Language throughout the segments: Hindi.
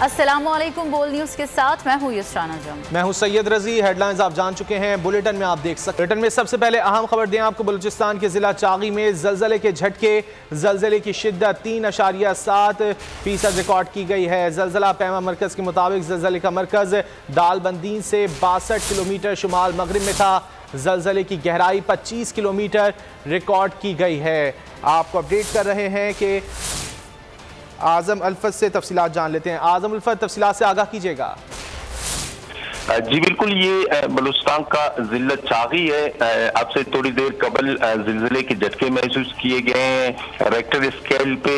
अस्सलामुअलैकुम, बोल न्यूज़ के साथ मैं हूँ युसराना जंग। मैं हूँ सैयद रजी। हेडलाइंस आप जान चुके हैं, बुलेटिन में आप देख सकते हैं। बुलेटिन में सबसे पहले अहम खबर दें आपको, बलूचिस्तान के जिला चागी में जलजले के झटके, जलजले की शिद्दत 3.7% रिकॉर्ड की गई है। जलजला पैमा मरकज के मुताबिक जलजले का मरकज दालबंदीन से 62 किलोमीटर शुमाल मगरिब में था। जलजले की गहराई 25 किलोमीटर रिकॉर्ड की गई है। आपको अपडेट कर रहे हैं कि आजम अल्फत से तफसीलात जान लेते हैं। आजम अल्फत, तफसीलात से आगाह कीजिएगा। जी बिल्कुल, ये बलूचिस्तान का जिला चागी है। अब से थोड़ी देर कबल जिलजिले के झटके महसूस किए गए हैं। रेक्टर स्केल पे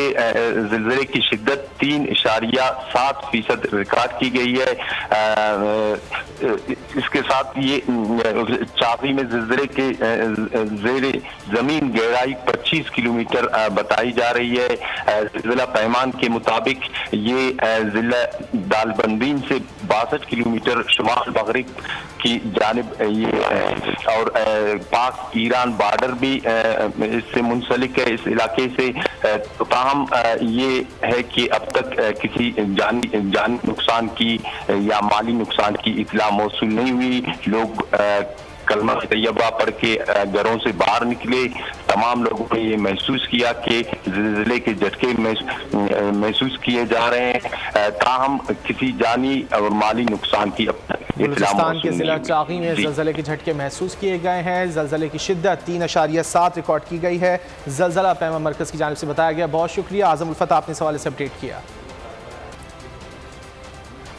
जिलजिले की शिद्दत 3.7% रिकॉर्ड की गई है। इसके साथ ये चागी में जिलजिले के जेर जमीन गहराई 25 किलोमीटर बताई जा रही है। जिला पैमान के मुताबिक ये जिला दालबंदीन से 62 किलोमीटर शुमाल मगरिब की जानिब ये और पाक ईरान बॉर्डर भी इससे मुंसलिक है, इस इलाके से। ताहम ये है कि अब तक किसी जानी नुकसान की या माली नुकसान की इतला मौसूल नहीं हुई। लोग कलमा तैयबा पढ़ के घरों से बाहर निकले। तमाम लोगों ने ये महसूस किया कि ज़िलज़िले के झटके महसूस किए जा रहे हैं। ताहम किसी जानी और माली नुकसान की अब तक बलूचिस्तान के जिला चागी में ज़लज़ले के झटके महसूस किए गए हैं। ज़लज़ले की शिद्दत 3.7 रिकॉर्ड की गई है। ज़लज़ला पैमा मरकज़ की जानिब से बताया गया। बहुत शुक्रिया आज़म उल्फत, आपने इस हवाले से अपडेट किया।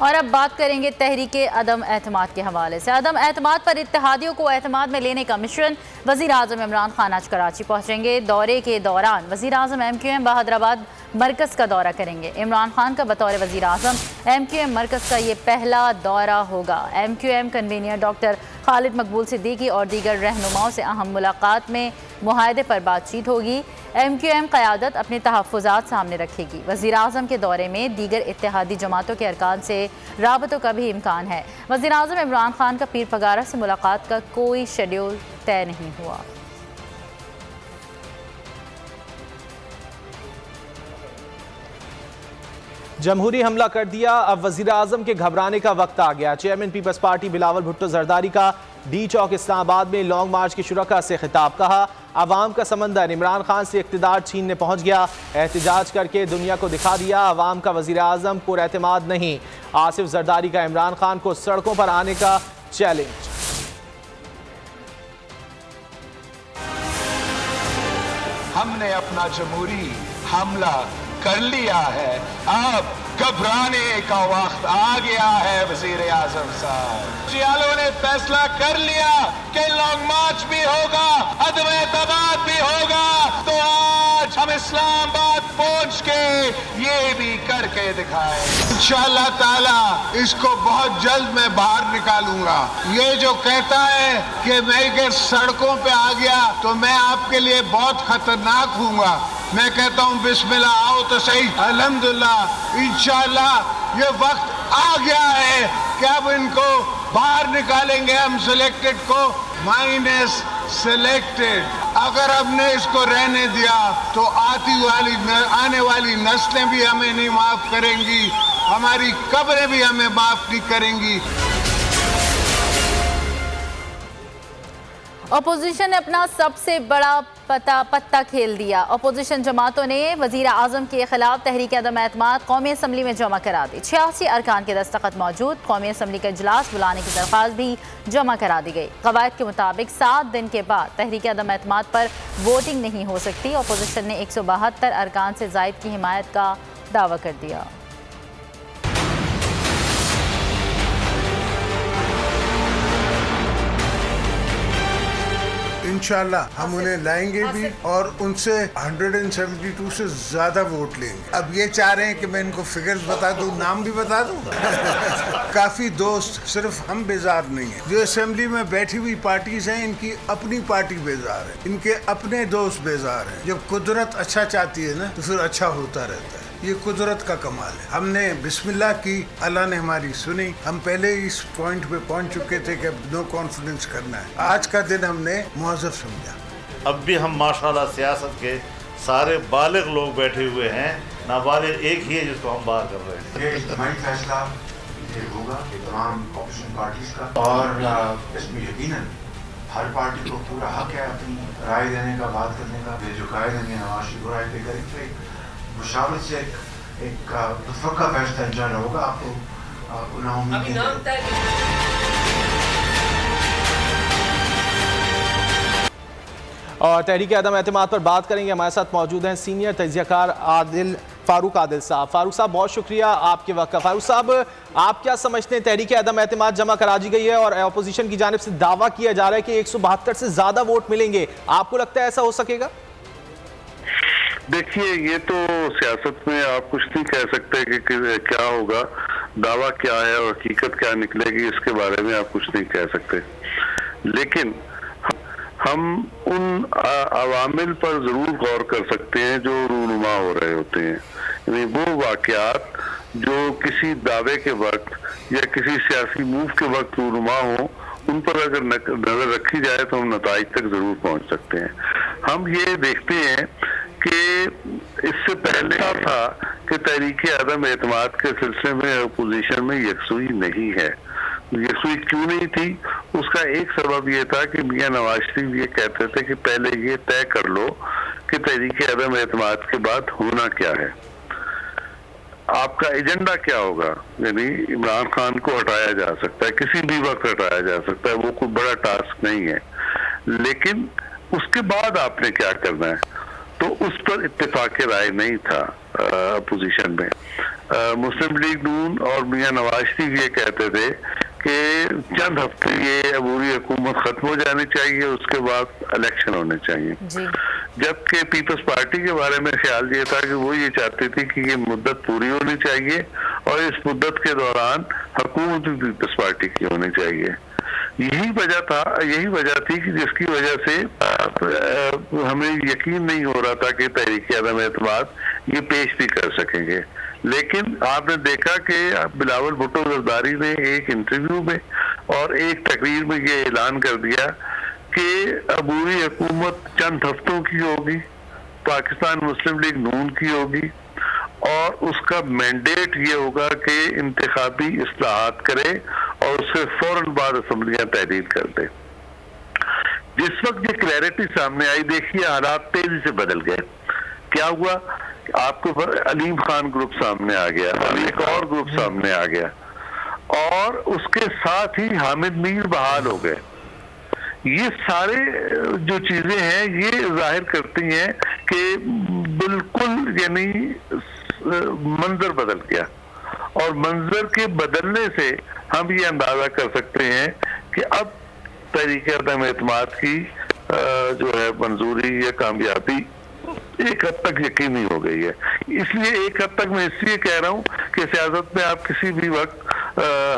और अब बात करेंगे तहरीके अदम एतमाद के हवाले से। अदम एतमाद पर इत्तेहादियों को एतमाद में लेने का मिशन, वज़ीर आज़म इमरान खान आज कराची पहुँचेंगे। दौरे के दौरान वज़ीर आज़म MQM हैदराबाद मरकज़ का दौरा करेंगे। इमरान खान का बतौर वज़ीर आज़म MQM मरकज़ का ये पहला दौरा होगा। MQM कन्वीनर डॉक्टर खालिद मकबूल सिद्दीकी और दीगर रहनुमाओं से अहम मुलाकात में मुआहदे पर बातचीत होगी। MQM क़यादत अपने तहफ़्फ़ुज़ात सामने रखेगी। वज़ीर आज़म के दौरे में दीगर इत्तेहादी जमातों के अरकान से राबतों का भी इम्कान है। वज़ीर आज़म इमरान खान का पीर पगारा से मुलाकात का कोई शेड्यूल तय नहीं हुआ। जमहूरी हमला कर दिया, अब वज़ीर आज़म के घबराने का वक्त आ गया। चेयरमैन पीपल्स पार्टी बिलावल भुट्टो जरदारी का डी चौक इस्लामाबाद में लॉन्ग मार्च के शुरका से खिताब। कहा, अवाम का समंदर इमरान खान से इक़्तिदार छीनने पहुँच गया। एहतजाज करके दुनिया को दिखा दिया अवाम का वज़ीर आज़म पुरएतमाद नहीं। आसिफ जरदारी का इमरान खान को सड़कों पर आने का चैलेंज। हमने अपना जमहूरी हमला कर लिया है, अब घबराने का वक्त आ गया है। वज़ीर आज़म साहब जियालों ने फैसला कर लिया कि लॉन्ग मार्च भी होगा, अदम एतमाद भी होगा, तो आज हम इस्लामाबाद पहुंच के ये भी करके दिखाए। इंशाअल्लाह ताला इसको बहुत जल्द मैं बाहर निकालूंगा। ये जो कहता है कि मैं अगर सड़कों पे आ गया तो मैं आपके लिए बहुत खतरनाक हूँगा, मैं कहता हूँ बिस्मिल्लाह, आओ तो सही। अल्हम्दुलिल्लाह इंशाअल्लाह ये वक्त आ गया है कि अब इनको बाहर निकालेंगे हम सिलेक्टेड को माइनस सिलेक्टेड। अगर हमने इसको रहने दिया तो आने वाली नस्लें भी हमें नहीं माफ करेंगी, हमारी कब्रें भी हमें माफ नहीं करेंगी। अपोजिशन ने अपना सबसे बड़ा पत्ता खेल दिया। अपोजिशन जमातों ने वज़ीर आज़म के खिलाफ तहरीक अदम एतमाद कौमी असम्बली में जमा करा दी। 86 अरकान के दस्तखत मौजूद। कौमी असम्बली का इजलास बुलाने की दरख्वास्त भी जमा करा दी गई। कवायद के मुताबिक 7 दिन के बाद तहरीक अदम एतमाद पर वोटिंग नहीं हो सकती। अपोजिशन ने 172 अरकान से ज़ायद की हिमायत का दावा कर दिया। इंशाल्लाह हम उन्हें लाएंगे भी और उनसे 172 से ज्यादा वोट लेंगे। अब ये चाह रहे हैं कि मैं इनको फिगर्स बता दूं, नाम भी बता दूं। काफी दोस्त, सिर्फ हम बेजार नहीं है। जो असेंबली में बैठी हुई पार्टीज हैं, इनकी अपनी पार्टी बेजार है, इनके अपने दोस्त बेजार हैं। जब कुदरत अच्छा चाहती है ना तो फिर अच्छा होता रहता है। ये कुदरत का कमाल है। हमने बिस्मिल्लाह की, अल्लाह ने हमारी सुनी। हम पहले इस पॉइंट पे पहुंच चुके थे कि अब नो कॉन्फिडेंस करना है। आज का दिन हमने मुआज़्ज़फ़ समझा। अब भी हम माशाल्लाह सियासत के सारे बालिग लोग बैठे हुए हैं, नाबालिग एक ही है जिसको हम बाहर कर रहे हैं। ये इज्तिमाई फैसला ये होगा तमाम ऑपोजिशन पार्टीज का, और इसमें यकीनन हर पार्टी को पूरा हक है अपनी राय देने का, बात करने का। ये जो कायद है नवाज शरीफ राय पे करें तो एक मुशावरत से एक मुतफ़क़ा फैसला इंशाअल्लाह होगा। आपको नाउम्मीद और तहरीक अदम एतमाद पर बात करेंगे। हमारे साथ मौजूद हैं सीनियर तजियाकार फारूक आदिल साहब। फारूक साहब बहुत शुक्रिया आपके वक्त का। फारूक साहब, आप क्या समझते हैं, तहरीक अदम एतमाद जमा करा दी गई है और अपोजिशन की जानिब से दावा किया जा रहा है कि 172 से ज्यादा वोट मिलेंगे, आपको लगता है ऐसा हो सकेगा? देखिए, ये तो सियासत में आप कुछ नहीं कह सकते कि क्या होगा, दावा क्या है और हकीकत क्या निकलेगी, इसके बारे में आप कुछ नहीं कह सकते। लेकिन हम उन अवामिल पर जरूर गौर कर सकते हैं जो रूनुमा हो रहे होते हैं, यानी वो वाकयात जो किसी दावे के वक्त या किसी सियासी मूव के वक्त रूनुमा हो, उन पर अगर नजर रखी जाए तो हम नताइज तक जरूर पहुंच सकते हैं। हम ये देखते हैं कि इससे पहले था कि तहरीक अदम एतमाद के सिलसिले में अपोजिशन में यकसुई नहीं है। यकसुई क्यों नहीं थी? उसका एक सबब ये था कि मियां नवाज शरीफ ये कहते थे कि पहले ये तय कर लो कि तहरीक अदम एतमाद के बाद होना क्या है, आपका एजेंडा क्या होगा। यानी इमरान खान को हटाया जा सकता है, किसी भी वक्त हटाया जा सकता है, वो कोई बड़ा टास्क नहीं है, लेकिन उसके बाद आपने क्या करना है, तो उस पर इत्तेफाक राय नहीं था अपोजिशन में। मुस्लिम लीग नून और मियां नवाज शरीफ ये कहते थे कि चंद हफ्ते ये अबूरी हुकूमत खत्म हो जानी चाहिए, उसके बाद इलेक्शन होने चाहिए। जबकि पीपल्स पार्टी के बारे में ख्याल ये था कि वो ये चाहती थी कि ये मुद्दत पूरी होनी चाहिए और इस मुद्दत के दौरान हुकूमत भी पीपल्स पार्टी की होनी चाहिए। यही वजह थी कि जिसकी वजह से हमें यकीन नहीं हो रहा था कि तहरीक अदम एतमाद ये पेश भी कर सकेंगे। लेकिन आपने देखा कि बिलावल भुट्टो जरदारी ने एक इंटरव्यू में और एक तकरीर में ये ऐलान कर दिया कि अबूरी हुकूमत चंद हफ्तों की होगी, पाकिस्तान मुस्लिम लीग नून की होगी और उसका मैंडेट ये होगा कि इंतखाबी इस्लाहात करे और उससे फौरन बाद असम्बलियां तहरीर कर दे। जिस वक्त ये क्लैरिटी सामने आई, देखिए हालात तेजी से बदल गए। क्या हुआ? आपके ऊपर अलीम खान ग्रुप सामने आ गया, एक और ग्रुप सामने आ गया और उसके साथ ही हामिद मीर बहाल हो गए। ये सारे जो चीजें हैं ये जाहिर करती हैं कि बिल्कुल यानी मंजर बदल गया और मंजर के बदलने से हम ये अंदाजा कर सकते हैं कि अब तहरीक अदम एतमाद की जो है मंजूरी या कामयाबी एक हद तक यकीनी हो गई है। इसलिए एक हद तक मैं इसलिए कह रहा हूँ कि सियासत में आप किसी भी वक्त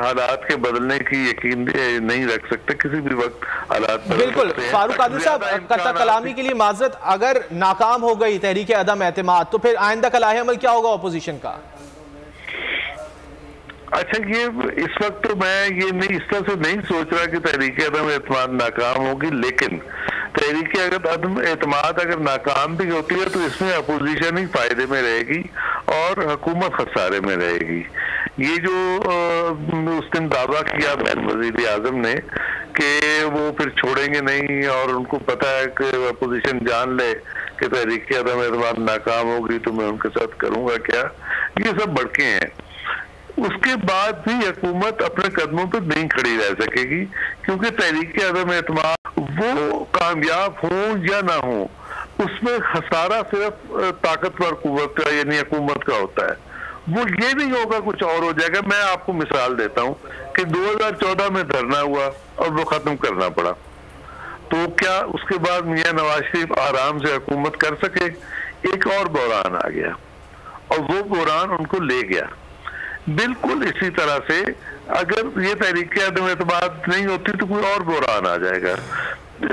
हालात के बदलने की यकीन नहीं रख सकते, किसी भी वक्त हालात बिल्कुल। फारूक आदिल साहब, कत्ता कलामी के लिए माजरत, अगर नाकाम हो गई तहरीक अदम एतमाद तो फिर आइंदा का लाहे अमल क्या होगा अपोजिशन का? अच्छा, ये इस वक्त तो मैं ये नहीं इस तरह से नहीं सोच रहा कि तहरीक अदम एतमाद नाकाम होगी, लेकिन तहरीक अदम एतमाद अगर नाकाम भी होती है तो इसमें अपोजिशन ही फायदे में रहेगी और हुकूमत खसारे में रहेगी। ये जो उस दिन दावा किया वज़ीर आज़म ने कि वो फिर छोड़ेंगे नहीं और उनको पता है कि अपोजिशन जान ले कि तहरीक अदम एतमाद नाकाम होगी तो मैं उनके साथ करूंगा क्या, ये सब भड़के हैं। उसके बाद भी हुकूमत अपने कदमों पर नहीं खड़ी रह सकेगी क्योंकि तहरीक अदम एतमाद वो कामयाब हो या ना हो, उसमें खसारा सिर्फ ताकतवर कुव्वत का यानी हुकूमत का होता है। वो ये नहीं होगा कुछ और हो जाएगा। मैं आपको मिसाल देता हूँ कि 2014 में धरना हुआ और वो खत्म करना पड़ा, तो क्या उसके बाद मियां नवाज शरीफ आराम से हुकूमत कर सके? एक और बहरान आ गया और वो बहरान उनको ले गया। बिल्कुल इसी तरह से अगर ये तहरीक अदम एतमाद नहीं होती तो कोई और बहरान आ जाएगा,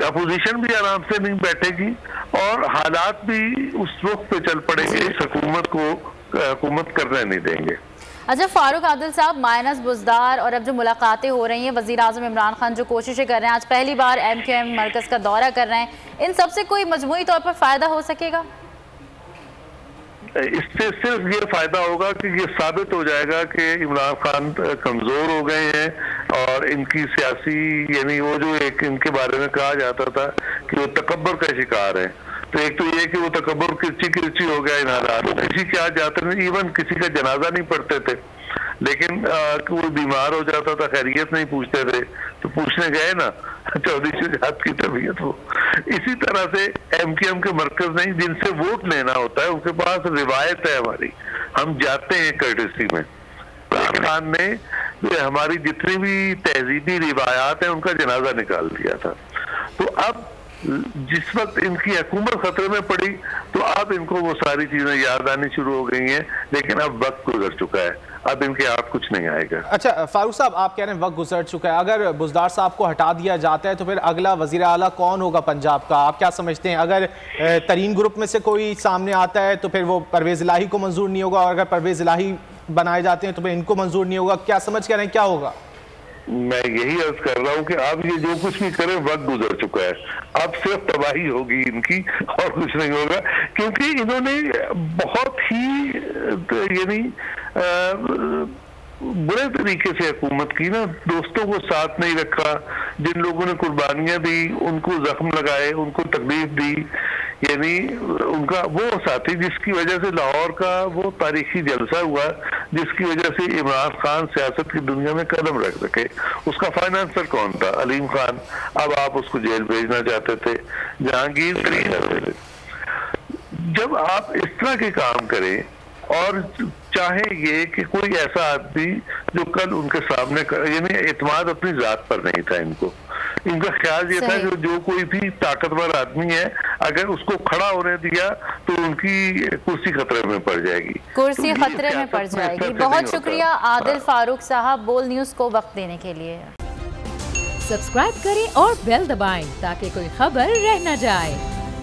अपोजिशन भी आराम से नहीं बैठेगी और हालात भी उस रुख पे चल पड़ेंगे, इस हुकूमत को हुकूमत करने नहीं देंगे। अच्छा फारूक आदिल साहब, माइनस बुज़दार और अब जो मुलाकातें हो रही हैं, वज़ीर आज़म इमरान खान जो कोशिशें कर रहे हैं, आज पहली बार MQM मरकज़ का दौरा कर रहे हैं, इन सब से कोई मजमूई तौर पर फ़ायदा हो सकेगा? इससे सिर्फ ये फायदा होगा कि ये साबित हो जाएगा कि इमरान खान कमजोर हो गए हैं और इनकी सियासी, यानी वो जो एक इनके बारे में कहा जाता था कि वो तकब्बर का शिकार है, तो एक तो ये कि वो तकब्बर किरची हो गया इन हालात में। किसी के आज जाते नहीं, इवन किसी का जनाजा नहीं पढ़ते थे, लेकिन वो बीमार हो जाता था, खैरियत नहीं पूछते थे, तो पूछने गए ना चौधरी शुजात की तबीयत हो। इसी तरह से एमकेएम के मरकज नहीं, जिनसे वोट लेना होता है, उनके पास रिवायत है हमारी, हम जाते हैं कर्टेसी में। इमरान खान ने हमारी जितनी भी तहजीबी रिवायात हैं उनका जनाजा निकाल दिया था। तो अब जिस वक्त इनकी हुकूमत खतरे में पड़ी तो अब इनको वो सारी चीजें याद आनी शुरू हो गई हैं, लेकिन अब वक्त गुजर चुका है, अब इनके हाथ कुछ नहीं आएगा। अच्छा फारूक साहब, आप कह रहे हैं वक्त गुजर चुका है, अगर बुज़दार साहब को हटा दिया जाता है तो फिर अगला वज़ीर आला कौन होगा पंजाब का? आप क्या समझते हैं? अगर तरीन ग्रुप में से कोई सामने आता है तो फिर वो परवेज़ इलाही को मंजूर नहीं होगा, और अगर परवेज़ इलाही बनाए जाते हैं तो फिर इनको मंजूर नहीं होगा। क्या समझ कह रहे हैं, क्या होगा? मैं यही अर्ज कर रहा हूँ कि अब ये जो कुछ भी करें वक्त गुजर चुका है, अब सिर्फ तबाही होगी इनकी और कुछ नहीं होगा, क्योंकि इन्होंने बहुत ही यानी बुरे तरीके से हुकूमत की ना, दोस्तों को साथ नहीं रखा, जिन लोगों ने कुर्बानियां दी उनको जख्म लगाए, उनको तकलीफ दी, यानी उनका वो साथी जिसकी वजह से लाहौर का वो तारीखी जलसा हुआ, जिसकी वजह से इमरान खान सियासत की दुनिया में कदम रख सके, उसका फाइनेंसर कौन था? अलीम खान। अब आप उसको जेल भेजना चाहते थे, जहांगीर तरीन। जब आप इस तरह के काम करें और चाहे ये कि कोई ऐसा आदमी जो कल उनके सामने, यानी एतमाद अपनी जात पर नहीं था इनको, इनका ख्याल ये था कि जो कोई भी ताकतवर आदमी है अगर उसको खड़ा होने दिया तो उनकी कुर्सी खतरे में पड़ जाएगी, कुर्सी खतरे में पड़ जाएगी। बहुत शुक्रिया आदिल फारूक साहब बोल न्यूज़ को वक्त देने के लिए। सब्सक्राइब करें और बेल दबाएं ताकि कोई खबर रह न जाए।